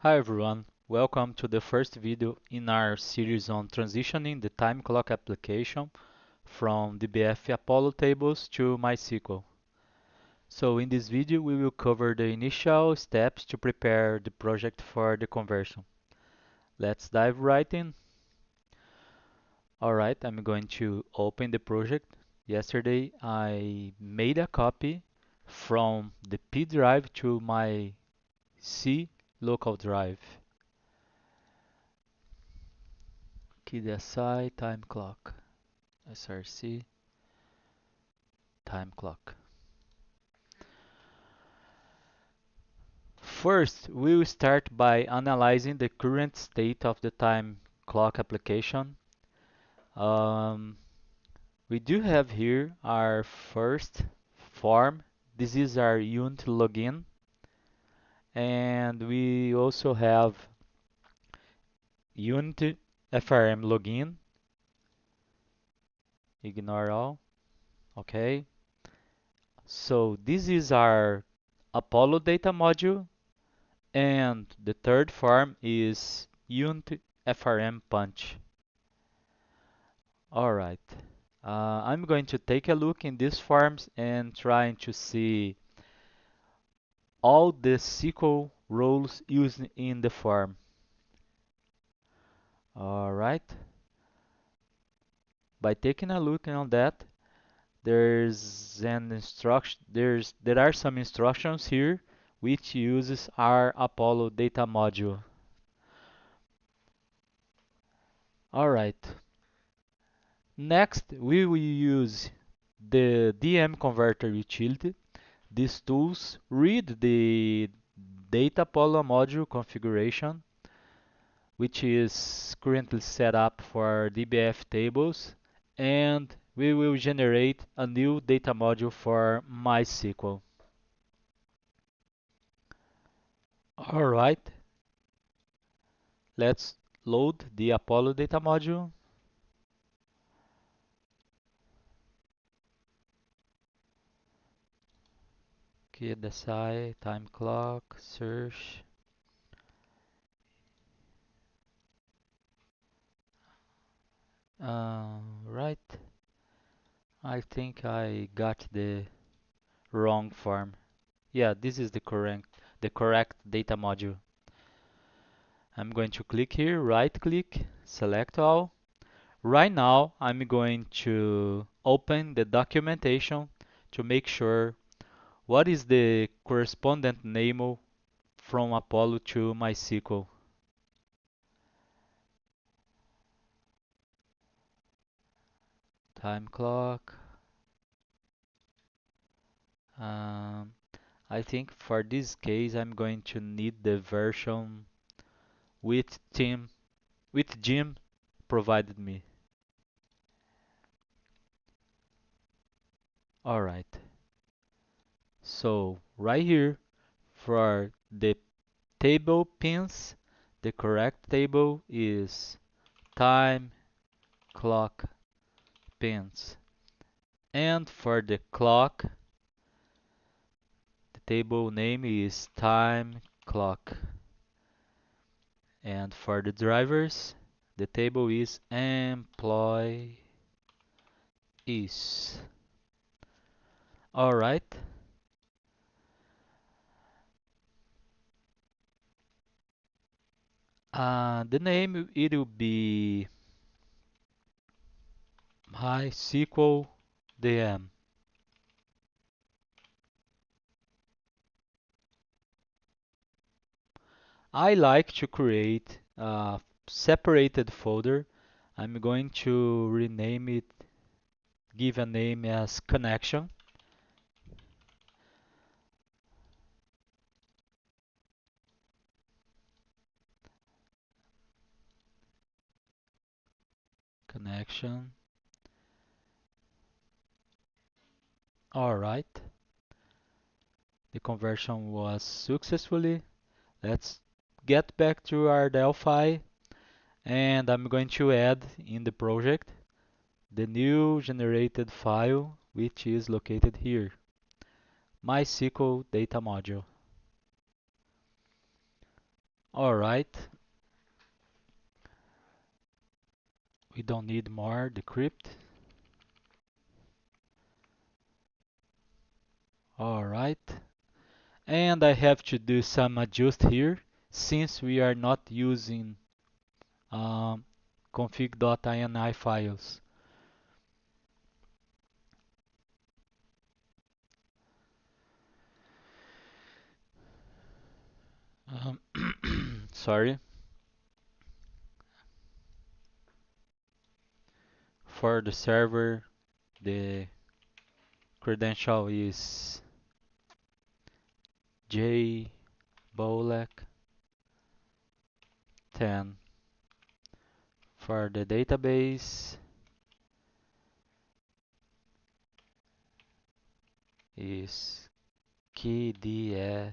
Hi everyone, welcome to the first video in our series on transitioning the TimeClock application from DBF Apollo tables to MySQL. So in this video we will cover the initial steps to prepare the project for the conversion. Let's dive right in. Alright, I'm going to open the project. Yesterday I made a copy from the P drive to my C local drive. KDSI time clock. SRC time clock. First, we will start by analyzing the current state of the time clock application. Um, we do have here our first form. This is our unit login, and we also have unit FRM login. Ignore all. Okay. So this is our Apollo data module. And the third form is unit FRM punch. Alright, I'm going to take a look in these forms and trying to see all the SQL roles used in the form. Alright, by taking a look on that, there are some instructions here which uses our Apollo data module. Alright, next we will use the DM converter utility. These tools read the data Apollo module configuration, which is currently set up for DBF tables, and we will generate a new data module for MySQL. Alright, let's load the Apollo data module. KDSI, time clock, search. Right, I think I got the wrong form. Yeah, this is the correct data module. I'm going to click here, right click, select all. Right now, I'm going to open the documentation to make sure what is the correspondent name from Apollo to MySQL. Time clock. Um, I think for this case, I'm going to need the version with Jim provided me. Alright, so right here for the table pins, the correct table is time clock pins. And for the clock, the table name is time clock. And for the drivers, the table is employees. Alright. The name it will be MySQL DM. I like to create a separated folder. I'm going to rename it, give a name as connection. Connection. Alright. The conversion was successfully. Let's get back to our Delphi, and I'm going to add in the project the new generated file, which is located here, MySQL data module. All right, we don't need more decrypt. All right, and I have to do some adjust here since we are not using um, config.ini files. Um, sorry. For the server, the credential is jbolek10. For the database is kdsia.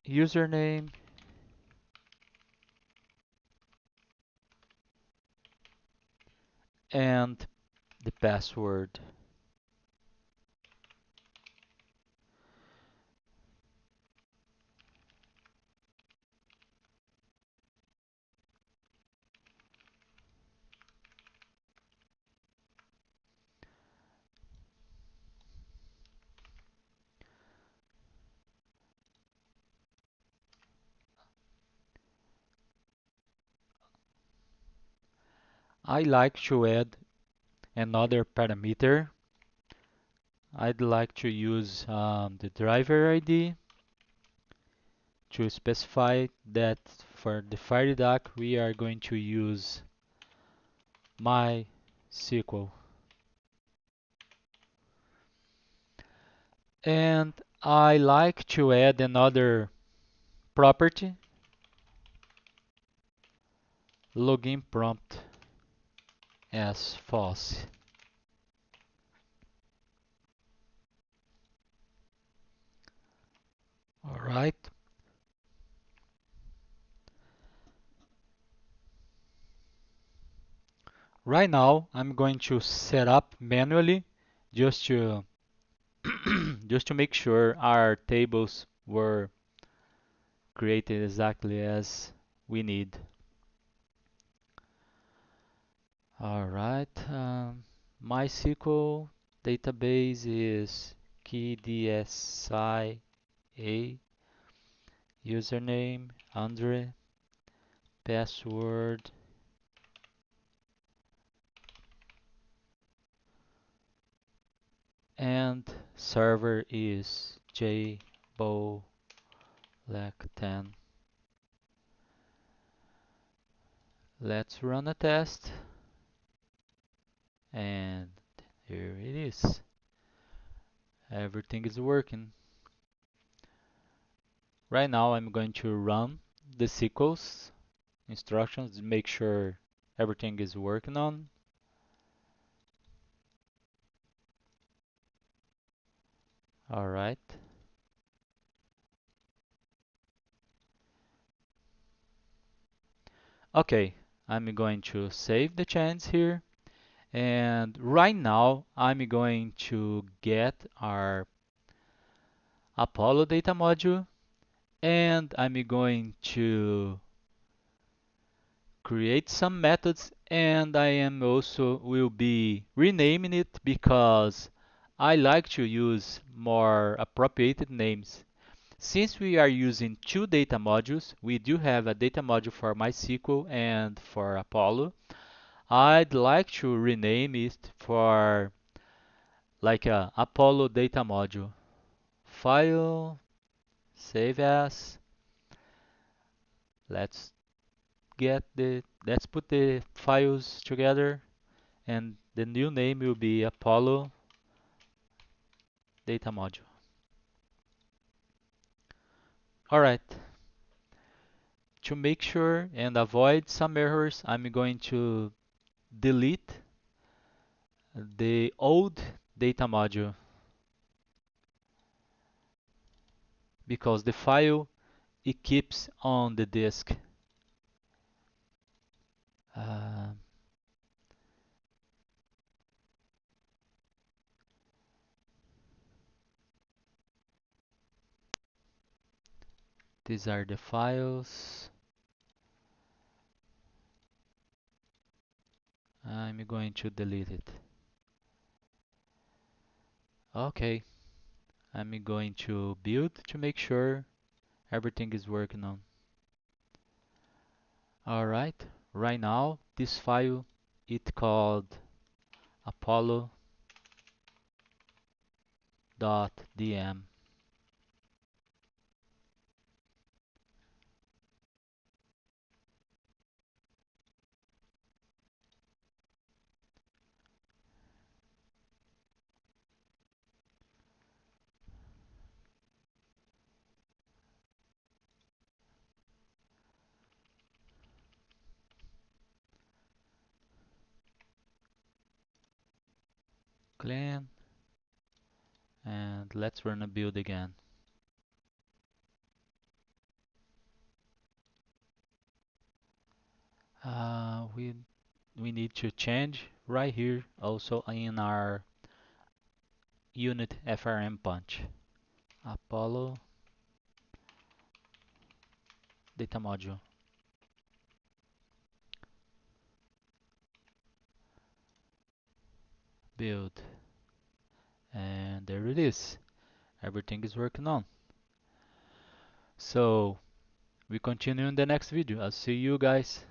Username and the password. I like to add another parameter. I'd like to use the driver ID to specify that for the FireDoc we are going to use MySQL. And I like to add another property, login prompt as false. All right. Right now, I'm going to set up manually just to just to make sure our tables were created exactly as we need. All right. MySQL database is kdsia, username Andre, password and server is jbolek10. Let's run a test, and here it is. Everything is working. Right now I'm going to run the SQL's instructions to make sure everything is working on. All right. Okay, I'm going to save the change here. And right now I'm going to get our Apollo data module, and I'm going to create some methods, and I am also will be renaming it because I like to use more appropriate names. Since we are using two data modules, we do have a data module for MySQL and for Apollo. I'd like to rename it for like a Apollo data module. File, save as. Let's let's put the files together, and the new name will be Apollo data module. All right. To make sure and avoid some errors, I'm going to delete the old data module because the file it keeps on the disk. Uh, These are the files. I'm going to delete it. Okay, I'm going to build to make sure everything is working on. Alright, right now this file it called apollo.dm. Clean, and let's run a build again. We need to change right here also in our unit FRM punch. Apollo data module build, and there it is. Everything is working on. So we continue in the next video. I'll see you guys.